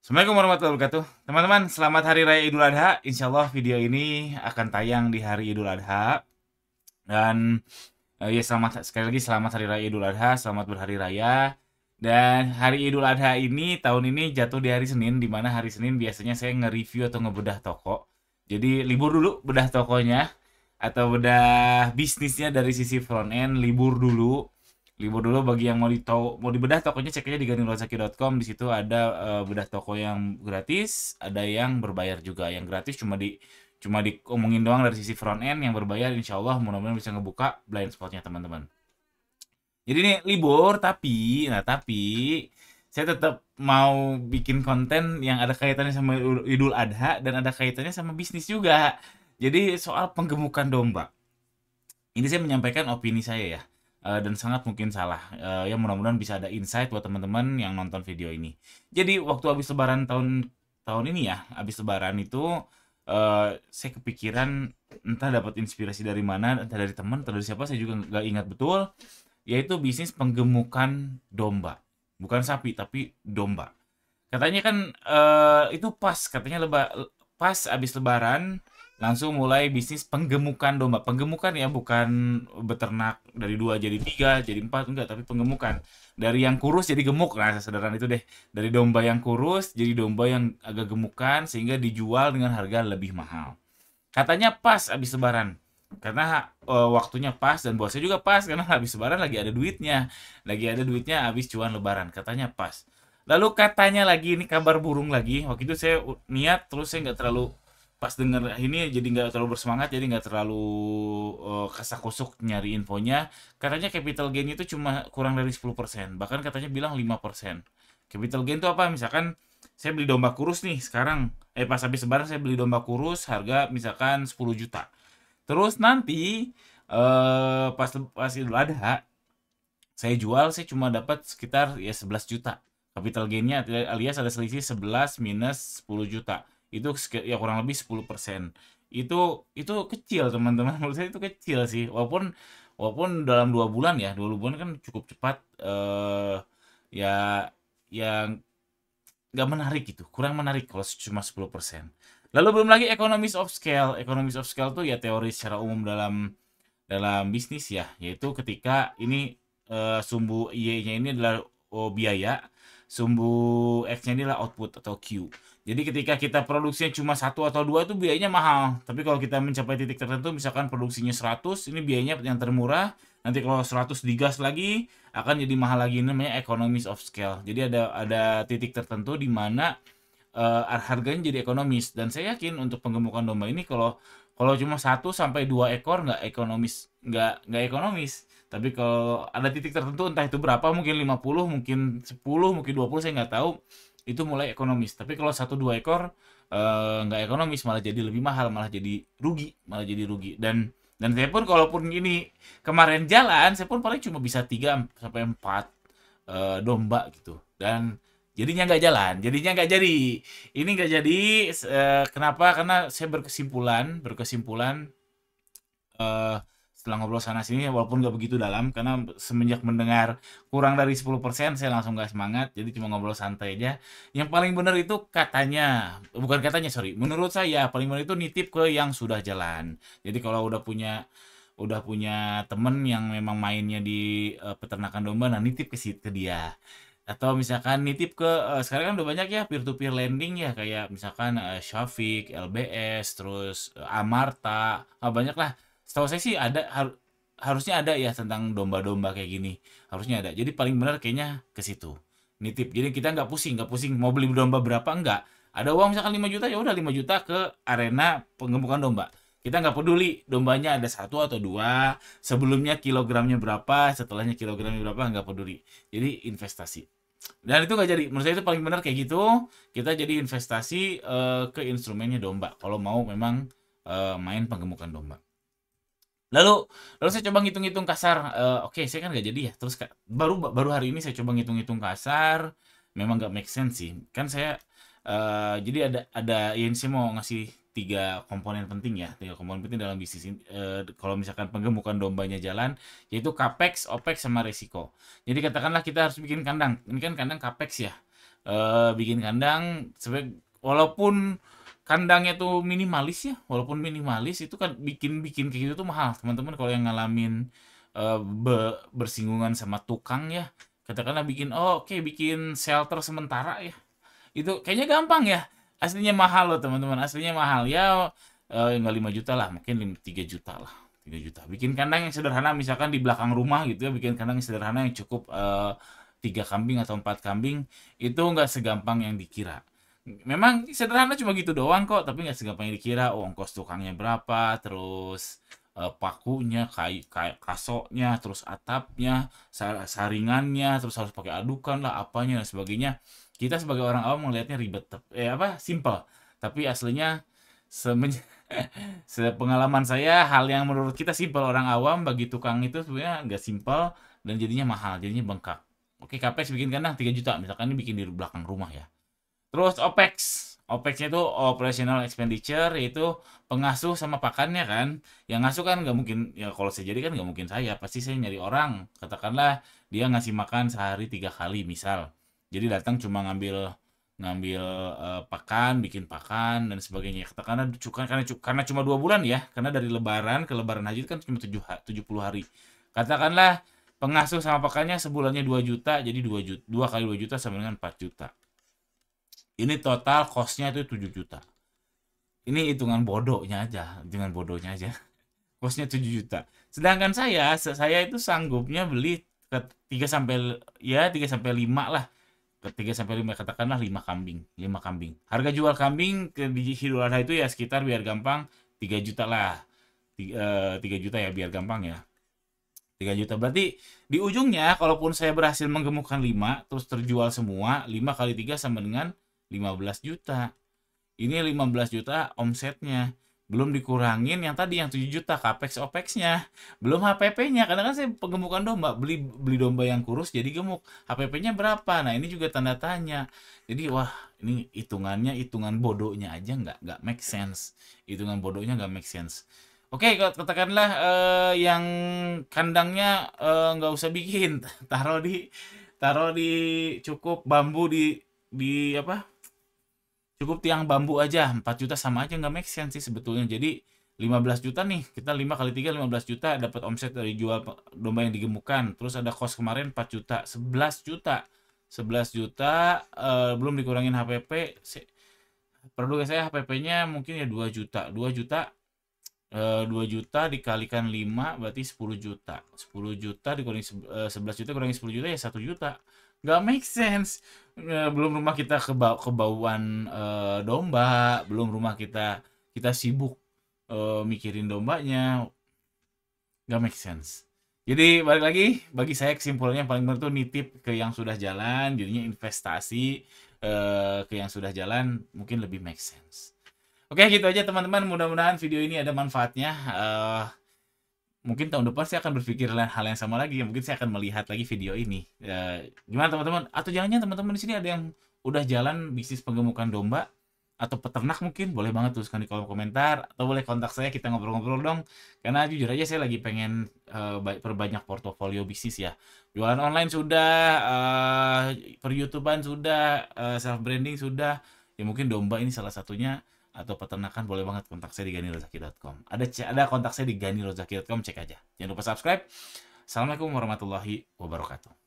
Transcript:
Assalamualaikum warahmatullahi wabarakatuh. Teman-teman, selamat Hari Raya Idul Adha. Insya Allah video ini akan tayang di hari Idul Adha. Dan ya selamat sekali lagi selamat Hari Raya Idul Adha, selamat berhari raya. Dan hari Idul Adha ini tahun ini jatuh di hari Senin, di mana hari Senin biasanya saya nge-review atau ngebedah toko. Jadi libur dulu bedah tokonya atau bedah bisnisnya dari sisi front end, libur dulu. Libur dulu bagi yang mau dibedah tokonya, cek aja di ganilozaki.com. Di situ ada bedah toko yang gratis, ada yang berbayar juga. Yang gratis cuma diomongin doang dari sisi front end, yang berbayar insya Allah mudah-mudahan bisa ngebuka blind spotnya teman-teman. Jadi ini libur tapi saya tetap mau bikin konten yang ada kaitannya sama Idul Adha dan ada kaitannya sama bisnis juga. Jadi soal penggemukan domba. Ini saya menyampaikan opini saya ya, dan sangat mungkin salah. Ya mudah-mudahan bisa ada insight buat teman-teman yang nonton video ini. Jadi waktu habis lebaran tahun tahun ini ya, habis lebaran itu saya kepikiran, entah dapat inspirasi dari mana, entah dari teman, entah dari siapa, saya juga nggak ingat betul, yaitu bisnis penggemukan domba. Bukan sapi, tapi domba. Katanya kan itu pas katanya pas abis lebaran langsung mulai bisnis penggemukan domba. Penggemukan ya bukan beternak dari 2 jadi 3 jadi 4 enggak, tapi penggemukan. Dari yang kurus jadi gemuk. Nah, sederhana itu deh. Dari domba yang kurus jadi domba yang agak gemukan sehingga dijual dengan harga lebih mahal. Katanya pas abis lebaran. Karena waktunya pas dan buat saya juga pas karena habis lebaran lagi ada duitnya. Lagi ada duitnya habis cuan lebaran. Katanya pas. Lalu katanya lagi ini kabar burung lagi. Waktu itu saya niat terus saya nggak terlalu pas denger ini jadi nggak terlalu bersemangat, jadi nggak terlalu kasak-kusuk nyari infonya. Katanya capital gain itu cuma kurang dari 10%. Bahkan katanya bilang 5%. Capital gain itu apa? Misalkan saya beli domba kurus nih sekarang. Pas habis lebaran saya beli domba kurus harga misalkan 10 juta. Terus nanti pas pas Idul Adha saya jual, saya cuma dapat sekitar ya 11 juta. Capital gainnya alias ada selisih 11 minus 10 juta. Itu ya kurang lebih 10%. Itu kecil teman-teman. Menurut saya itu kecil sih. Walaupun walaupun dalam 2 bulan ya, 2 bulan kan cukup cepat. Ya yang nggak menarik gitu, kurang menarik kalau cuma 10%. Lalu belum lagi economies of scale. Economies of scale tuh ya teori secara umum dalam dalam bisnis ya, yaitu ketika ini sumbu Y-nya ini adalah biaya, sumbu X-nya ini adalah output atau Q. Jadi ketika kita produksinya cuma satu atau dua itu biayanya mahal. Tapi kalau kita mencapai titik tertentu, misalkan produksinya 100, ini biayanya yang termurah. Nanti kalau 100 digas lagi, akan jadi mahal lagi. Ini namanya economies of scale. Jadi ada titik tertentu di mana harganya jadi ekonomis. Dan saya yakin untuk penggemukan domba ini kalau kalau cuma 1 sampai 2 ekor nggak ekonomis. Tapi kalau ada titik tertentu entah itu berapa, mungkin 50, mungkin 10, mungkin 20, saya nggak tahu, itu mulai ekonomis. Tapi kalau 1 2 ekor nggak ekonomis, malah jadi lebih mahal, malah jadi rugi. Dan saya pun kalaupun ini kemarin jalan, saya pun paling cuma bisa 3 sampai 4 domba gitu. Dan jadinya nggak jadi. Ini nggak jadi. Kenapa? Karena saya berkesimpulan eh, setelah ngobrol sana sini walaupun nggak begitu dalam, karena semenjak mendengar kurang dari 10% saya langsung nggak semangat, jadi cuma ngobrol santai aja. Yang paling benar itu katanya, bukan katanya, sorry, menurut saya paling benar itu nitip ke yang sudah jalan. Jadi kalau udah punya temen yang memang mainnya di peternakan domba, nah nitip ke dia. Atau misalkan nitip ke sekarang kan udah banyak ya peer to peer lending ya, kayak misalkan Syafiq, LBS, terus Amarta, banyak lah. Setahu saya sih harusnya ada ya tentang domba-domba kayak gini. Harusnya ada. Jadi paling benar kayaknya ke situ. Nitip. Jadi kita nggak pusing mau beli domba berapa, enggak. Ada uang misalkan 5 juta, ya udah 5 juta ke arena penggemukan domba. Kita nggak peduli dombanya ada satu atau dua, sebelumnya kilogramnya berapa, setelahnya kilogramnya berapa, nggak peduli. Jadi investasi. Dan itu nggak jadi. Menurut saya itu paling benar kayak gitu. Kita jadi investasi ke instrumennya domba. Kalau mau memang main penggemukan domba. Lalu lalu saya coba ngitung-ngitung kasar, oke saya kan nggak jadi ya, terus baru baru hari ini saya coba ngitung-ngitung kasar, memang nggak make sense sih. Kan saya, jadi ada ya ini saya mau ngasih 3 komponen penting dalam bisnis ini, kalau misalkan penggemukan dombanya jalan, yaitu capex, opex, sama resiko. Jadi katakanlah kita harus bikin kandang, ini kan kandang capex ya, bikin kandang walaupun kandangnya tuh minimalis ya, walaupun minimalis itu kan bikin kayak gitu tuh mahal. Teman-teman kalau yang ngalamin bersinggungan sama tukang ya, katakanlah bikin oke bikin shelter sementara ya. Itu kayaknya gampang ya. Aslinya mahal loh teman-teman, aslinya mahal. Ya nggak 5 juta lah, mungkin 3 juta lah. 3 juta. Bikin kandang yang sederhana misalkan di belakang rumah gitu ya, bikin kandang yang sederhana yang cukup 3 kambing atau 4 kambing itu nggak segampang yang dikira. Memang sederhana cuma gitu doang kok, tapi nggak segampang yang dikira. Oh, ongkos tukangnya berapa, terus pakunya, kasoknya, terus atapnya, saringannya, terus harus pakai adukan lah, apanya dan sebagainya. Kita sebagai orang awam melihatnya ribet, simple. Tapi aslinya semenjak sepengalaman saya, hal yang menurut kita simpel orang awam bagi tukang itu sebenarnya nggak simpel dan jadinya mahal, jadinya bengkak. Oke, capex bikin kandang 3 juta, misalkan ini bikin di belakang rumah ya. Terus OPEX. OPEX-nya itu operational expenditure, yaitu pengasuh sama pakannya kan. Yang ngasuh kan nggak mungkin, ya kalau saya jadi kan nggak mungkin saya. Pasti saya nyari orang. Katakanlah dia ngasih makan sehari 3 kali misal. Jadi datang cuma ngambil ngambil pakan, bikin pakan dan sebagainya. Katakanlah karena cuma 2 bulan ya. Karena dari Lebaran ke Lebaran Haji itu kan cuma 70 hari. Katakanlah pengasuh sama pakannya sebulannya 2 juta, jadi 2 juta, 2 kali 2 juta sama dengan 4 juta. Ini total cost-nya itu 7 juta. Ini hitungan bodohnya aja, hitungan bodohnya aja. Cost-nya 7 juta. Sedangkan saya itu sanggupnya beli ke 3 sampai ya 3 sampai 5 lah. Ke 3 sampai 5 katakanlah 5 kambing, 5 kambing. Harga jual kambing ke di Idul Adha itu ya sekitar biar gampang 3 juta lah. 3 juta ya biar gampang ya. 3 juta berarti di ujungnya kalaupun saya berhasil menggemukkan 5 terus terjual semua, 5 kali 3 sama dengan 15 juta. Ini 15 juta omsetnya. Belum dikurangin yang tadi yang 7 juta capex OPEX-nya. Belum HPP-nya. Karena kan saya penggemukan domba, beli domba yang kurus jadi gemuk. HPP-nya berapa? Nah, ini juga tanda tanya. Jadi wah, ini hitungan bodohnya aja nggak make sense. Hitungan bodohnya nggak make sense. Oke, katakanlah yang kandangnya nggak usah bikin, taruh di cukup bambu di apa? Cukup tiang bambu aja, 4 juta sama aja nggak make sense sih sebetulnya. Jadi 15 juta nih, kita 5 kali 3 15 juta dapat omset dari jual domba yang digemukkan. Terus ada kos kemarin 4 juta, 11 juta. 11 juta belum dikurangin HPP. Produk saya HPP-nya mungkin ya 2 juta. 2 juta 2 juta dikalikan 5 berarti 10 juta. 10 juta dikurangi 11 juta kurangi 10 juta ya 1 juta. Nggak make sense. Belum rumah kita kebauan domba, belum rumah kita sibuk mikirin dombanya. Nggak make sense. Jadi balik lagi, bagi saya kesimpulannya paling benar tuh nitip ke yang sudah jalan, jadinya investasi ke yang sudah jalan mungkin lebih make sense. Oke, gitu aja teman-teman. Mudah-mudahan video ini ada manfaatnya. Mungkin tahun depan saya akan berpikir hal yang sama lagi. Mungkin saya akan melihat lagi video ini. Gimana teman-teman? Atau jangan-jangan teman-teman di sini ada yang udah jalan bisnis penggemukan domba atau peternak mungkin boleh banget tuliskan di kolom komentar atau boleh kontak saya kita ngobrol-ngobrol dong. Karena jujur aja saya lagi pengen perbanyak portofolio bisnis ya. Jualan online sudah, per YouTubean sudah, self branding sudah. Ya mungkin domba ini salah satunya atau peternakan boleh banget kontak saya di ganirozaki.com. Ada kontak saya di ganirozaki.com, cek aja. Jangan lupa subscribe. Assalamualaikum warahmatullahi wabarakatuh.